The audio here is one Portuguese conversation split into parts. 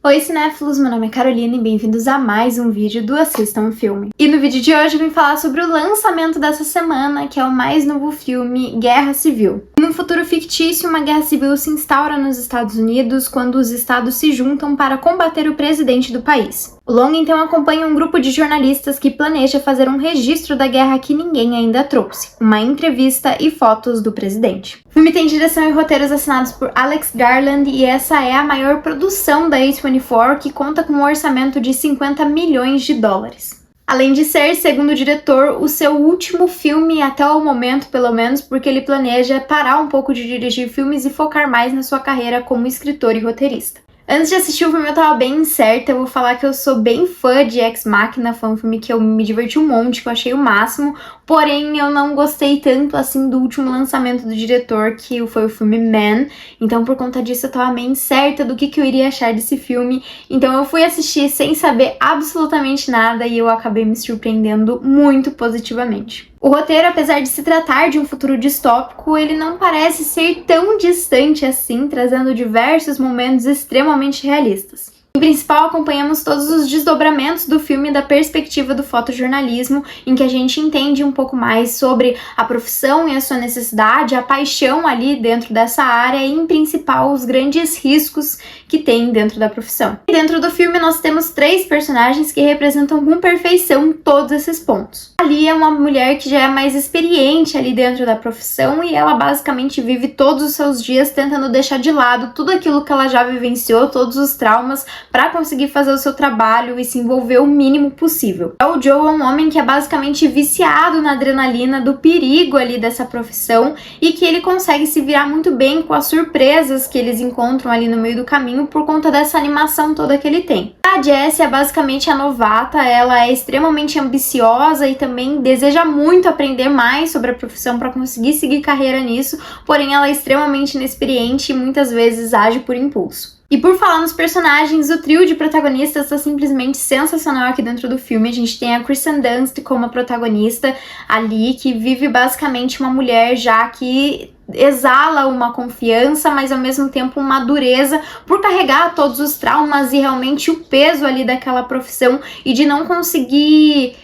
Oi cinéfilos, meu nome é Carolina e bem-vindos a mais um vídeo do Assista um Filme. E no vídeo de hoje eu vim falar sobre o lançamento dessa semana, que é o mais novo filme Guerra Civil. Num futuro fictício, uma guerra civil se instaura nos Estados Unidos quando os estados se juntam para combater o presidente do país. O longa então acompanha um grupo de jornalistas que planeja fazer um registro da guerra que ninguém ainda trouxe, uma entrevista e fotos do presidente. O filme tem direção e roteiros assinados por Alex Garland e essa é a maior produção da A24, que conta com um orçamento de 50 milhões de dólares. Além de ser, segundo o diretor, o seu último filme até o momento, pelo menos, porque ele planeja parar um pouco de dirigir filmes e focar mais na sua carreira como escritor e roteirista. Antes de assistir o filme eu tava bem incerta, eu vou falar que eu sou bem fã de Ex Machina, foi um filme que eu me diverti um monte, que eu achei o máximo, porém eu não gostei tanto assim do último lançamento do diretor, que foi o filme Man, então por conta disso eu tava meio incerta do que eu iria achar desse filme, então eu fui assistir sem saber absolutamente nada e eu acabei me surpreendendo muito positivamente. O roteiro, apesar de se tratar de um futuro distópico, ele não parece ser tão distante assim, trazendo diversos momentos extremamente realistas. Em principal, acompanhamos todos os desdobramentos do filme da perspectiva do fotojornalismo, em que a gente entende um pouco mais sobre a profissão e a sua necessidade, a paixão ali dentro dessa área e, em principal, os grandes riscos que tem dentro da profissão. E dentro do filme nós temos 3 personagens que representam com perfeição todos esses pontos. Ali é uma mulher que já é mais experiente ali dentro da profissão e ela basicamente vive todos os seus dias tentando deixar de lado tudo aquilo que ela já vivenciou, todos os traumas, para conseguir fazer o seu trabalho e se envolver o mínimo possível. O Joe é um homem que é basicamente viciado na adrenalina do perigo ali dessa profissão e que ele consegue se virar muito bem com as surpresas que eles encontram ali no meio do caminho por conta dessa animação toda que ele tem. A Jessie é basicamente a novata, ela é extremamente ambiciosa e também deseja muito aprender mais sobre a profissão para conseguir seguir carreira nisso, porém ela é extremamente inexperiente e muitas vezes age por impulso. E por falar nos personagens, o trio de protagonistas está simplesmente sensacional aqui dentro do filme. A gente tem a Kristen Dunst como a protagonista ali, que vive basicamente uma mulher já que exala uma confiança, mas ao mesmo tempo uma dureza por carregar todos os traumas e realmente o peso ali daquela profissão e de não conseguir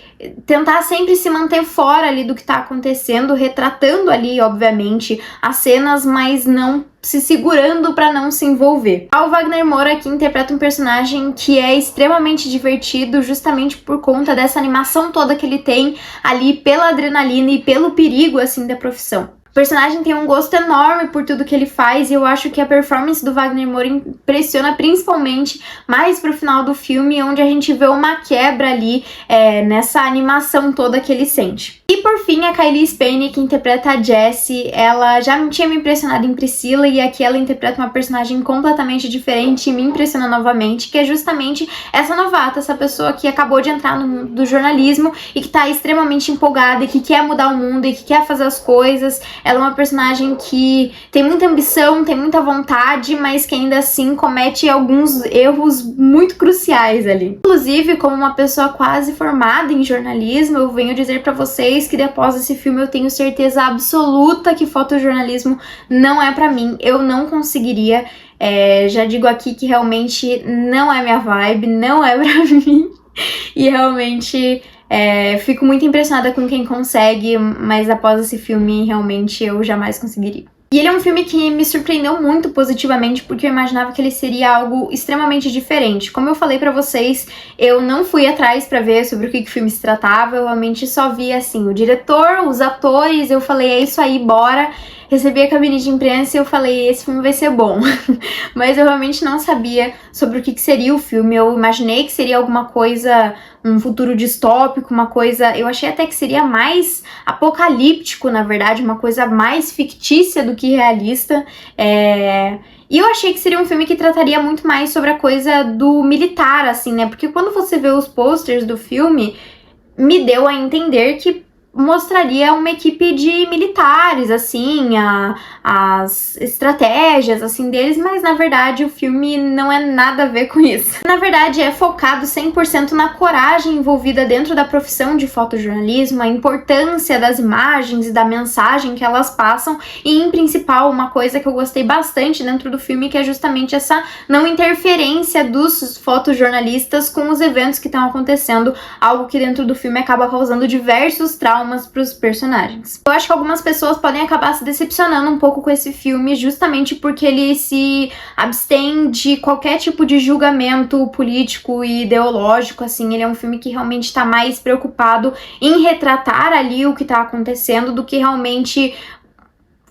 tentar sempre se manter fora ali do que tá acontecendo, retratando ali, obviamente, as cenas, mas não se segurando para não se envolver. O Wagner Moura aqui interpreta um personagem que é extremamente divertido justamente por conta dessa animação toda que ele tem ali pela adrenalina e pelo perigo, assim, da profissão. O personagem tem um gosto enorme por tudo que ele faz e eu acho que a performance do Wagner Moura impressiona principalmente mais pro final do filme, onde a gente vê uma quebra ali nessa animação toda que ele sente. E por fim, a Cailee Spaeny, que interpreta a Jessie, ela já tinha me impressionado em Priscila e aqui ela interpreta uma personagem completamente diferente e me impressiona novamente, que é justamente essa novata, essa pessoa que acabou de entrar no mundo do jornalismo e que tá extremamente empolgada e que quer mudar o mundo e que quer fazer as coisas. Ela é uma personagem que tem muita ambição, tem muita vontade, mas que ainda assim comete alguns erros muito cruciais ali. Inclusive, como uma pessoa quase formada em jornalismo, eu venho dizer pra vocês que depois desse filme eu tenho certeza absoluta que fotojornalismo não é pra mim. Eu não conseguiria, já digo aqui que realmente não é minha vibe, não é pra mim. E realmente fico muito impressionada com quem consegue, mas após esse filme realmente eu jamais conseguiria. E ele é um filme que me surpreendeu muito positivamente porque eu imaginava que ele seria algo extremamente diferente. Como eu falei pra vocês, eu não fui atrás pra ver sobre o que o filme se tratava, eu realmente só vi assim, o diretor, os atores, eu falei, é isso aí, bora. Recebi a cabine de imprensa e eu falei, esse filme vai ser bom. Mas eu realmente não sabia sobre o que seria o filme, eu imaginei que seria alguma coisa, um futuro distópico, uma coisa, eu achei até que seria mais apocalíptico, na verdade, uma coisa mais fictícia do que realista, e eu achei que seria um filme que trataria muito mais sobre a coisa do militar, assim, né, porque quando você vê os posters do filme, me deu a entender que mostraria uma equipe de militares, assim, as estratégias, assim, deles, mas na verdade o filme não é nada a ver com isso. Na verdade é focado 100% na coragem envolvida dentro da profissão de fotojornalismo, a importância das imagens e da mensagem que elas passam e, em principal, uma coisa que eu gostei bastante dentro do filme, que é justamente essa não interferência dos fotojornalistas com os eventos que estão acontecendo, algo que dentro do filme acaba causando diversos traumas para os personagens. Eu acho que algumas pessoas podem acabar se decepcionando um pouco com esse filme, justamente porque ele se abstém de qualquer tipo de julgamento político e ideológico, assim. Ele é um filme que realmente está mais preocupado em retratar ali o que está acontecendo do que realmente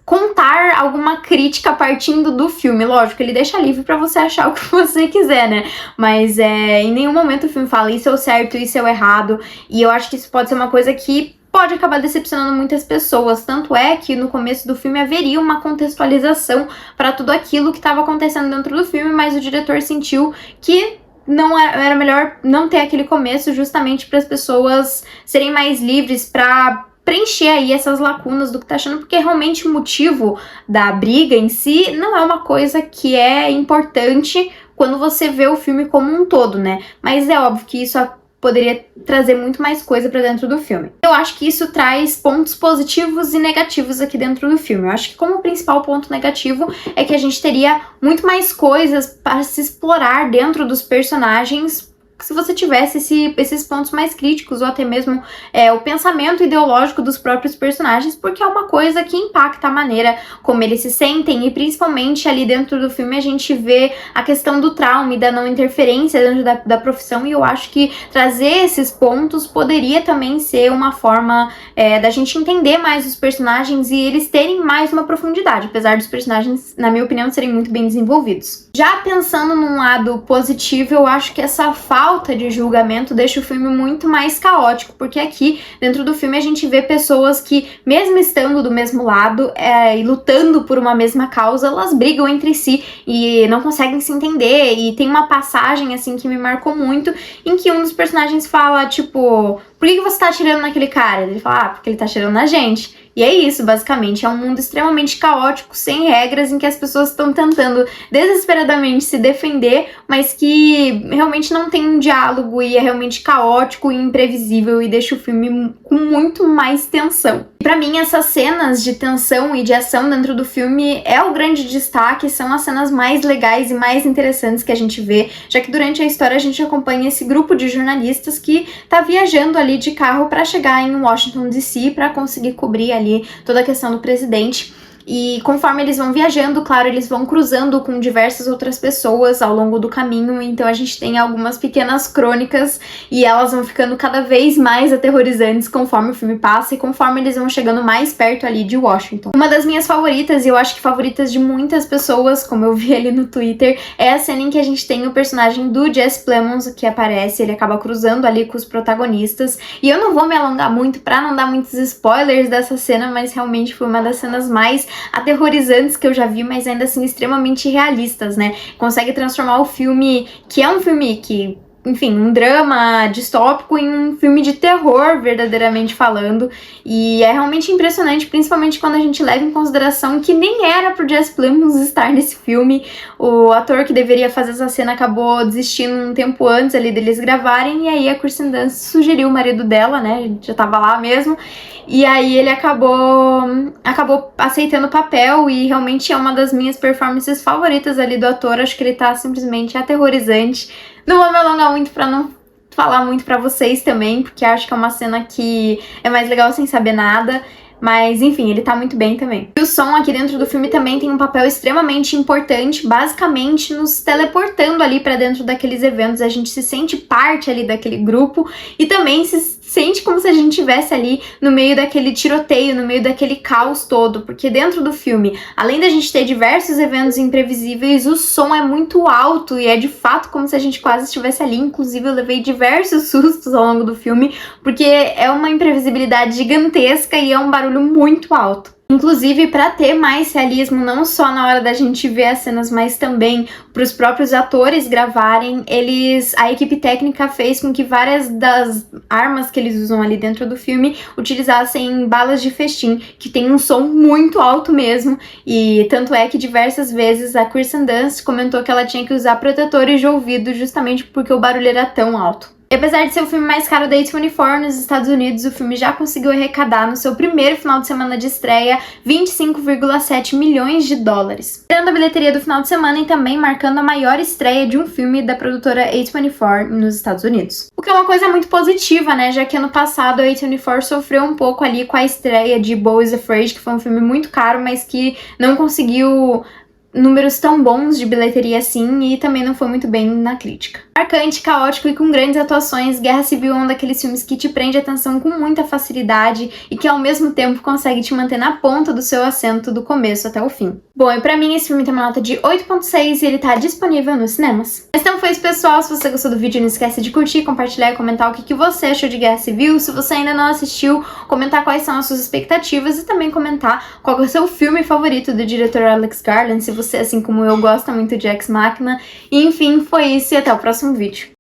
contar alguma crítica partindo do filme. Lógico, ele deixa livre pra você achar o que você quiser, né? Mas em nenhum momento o filme fala isso é o certo, isso é o errado, e eu acho que isso pode ser uma coisa que pode acabar decepcionando muitas pessoas. Tanto é que no começo do filme haveria uma contextualização para tudo aquilo que estava acontecendo dentro do filme, mas o diretor sentiu que não era melhor não ter aquele começo, justamente para as pessoas serem mais livres para preencher aí essas lacunas do que tá achando, porque realmente o motivo da briga em si não é uma coisa que é importante quando você vê o filme como um todo, né? Mas é óbvio que isso poderia trazer muito mais coisa pra dentro do filme. Eu acho que isso traz pontos positivos e negativos aqui dentro do filme. Eu acho que como principal ponto negativo é que a gente teria muito mais coisas para se explorar dentro dos personagens se você tivesse esses pontos mais críticos, ou até mesmo o pensamento ideológico dos próprios personagens, porque é uma coisa que impacta a maneira como eles se sentem, e principalmente ali dentro do filme a gente vê a questão do trauma e da não interferência dentro da profissão, e eu acho que trazer esses pontos poderia também ser uma forma da gente entender mais os personagens e eles terem mais uma profundidade, apesar dos personagens, na minha opinião, serem muito bem desenvolvidos. Já pensando num lado positivo, eu acho que essa falta de julgamento deixa o filme muito mais caótico, porque aqui dentro do filme a gente vê pessoas que, mesmo estando do mesmo lado e lutando por uma mesma causa, elas brigam entre si e não conseguem se entender. E tem uma passagem assim que me marcou muito, em que um dos personagens fala, tipo, por que você tá atirando naquele cara? Ele fala, porque ele tá atirando na gente. E é isso, basicamente, é um mundo extremamente caótico, sem regras, em que as pessoas estão tentando desesperadamente se defender, mas que realmente não tem um diálogo e é realmente caótico e imprevisível e deixa o filme com muito mais tensão. E pra mim, essas cenas de tensão e de ação dentro do filme é o grande destaque, são as cenas mais legais e mais interessantes que a gente vê, já que durante a história a gente acompanha esse grupo de jornalistas que tá viajando ali de carro para chegar em Washington DC para conseguir cobrir ali toda a questão do presidente. E conforme eles vão viajando, claro, eles vão cruzando com diversas outras pessoas ao longo do caminho, então a gente tem algumas pequenas crônicas e elas vão ficando cada vez mais aterrorizantes conforme o filme passa e conforme eles vão chegando mais perto ali de Washington. Uma das minhas favoritas, e eu acho que favoritas de muitas pessoas, como eu vi ali no Twitter, é a cena em que a gente tem o personagem do Jesse Plemons que aparece, ele acaba cruzando ali com os protagonistas, e eu não vou me alongar muito pra não dar muitos spoilers dessa cena, mas realmente foi uma das cenas mais aterrorizantes que eu já vi, mas ainda assim extremamente realistas, né? Consegue transformar o filme, que é um filme que, enfim, um drama distópico, em um filme de terror, verdadeiramente falando, e é realmente impressionante, principalmente quando a gente leva em consideração que nem era pro Jesse Plemons estar nesse filme. O ator que deveria fazer essa cena acabou desistindo um tempo antes ali deles gravarem, e aí a Kirsten Dunst sugeriu o marido dela, né, a gente já tava lá mesmo, e aí ele acabou aceitando o papel, e realmente é uma das minhas performances favoritas ali do ator. Acho que ele tá simplesmente aterrorizante. Não vou me alongar muito pra não falar muito pra vocês também, porque acho que é uma cena que é mais legal sem saber nada. Mas, enfim, ele tá muito bem também. E o som aqui dentro do filme também tem um papel extremamente importante, basicamente nos teleportando ali pra dentro daqueles eventos. A gente se sente parte ali daquele grupo e também se sente como se a gente estivesse ali no meio daquele tiroteio, no meio daquele caos todo, porque dentro do filme, além da gente ter diversos eventos imprevisíveis, o som é muito alto e é de fato como se a gente quase estivesse ali. Inclusive eu levei diversos sustos ao longo do filme, porque é uma imprevisibilidade gigantesca e é um barulho muito alto. Inclusive, para ter mais realismo, não só na hora da gente ver as cenas, mas também para os próprios atores gravarem, a equipe técnica fez com que várias das armas que eles usam ali dentro do filme utilizassem balas de festim, que tem um som muito alto mesmo, e tanto é que diversas vezes a Kirsten Dunst comentou que ela tinha que usar protetores de ouvido justamente porque o barulho era tão alto. E apesar de ser o filme mais caro da A24 nos Estados Unidos, o filme já conseguiu arrecadar no seu primeiro final de semana de estreia 25,7 milhões de dólares. Tendo a bilheteria do final de semana e também marcando a maior estreia de um filme da produtora A24 nos Estados Unidos. O que é uma coisa muito positiva, né? Já que ano passado a A24 sofreu um pouco ali com a estreia de Beau is Afraid, que foi um filme muito caro, mas que não conseguiu números tão bons de bilheteria assim e também não foi muito bem na crítica. Marcante, caótico e com grandes atuações, Guerra Civil é um daqueles filmes que te prende a atenção com muita facilidade e que ao mesmo tempo consegue te manter na ponta do seu assento do começo até o fim. Bom, e pra mim esse filme tem uma nota de 8.6 e ele tá disponível nos cinemas. Então foi isso, pessoal. Se você gostou do vídeo, não esquece de curtir, compartilhar e comentar o que você achou de Guerra Civil. Se você ainda não assistiu, comentar quais são as suas expectativas e também comentar qual é o seu filme favorito do diretor Alex Garland, se você, assim como eu, gosta muito de Ex Machina. E enfim, foi isso e até o próximo vídeo.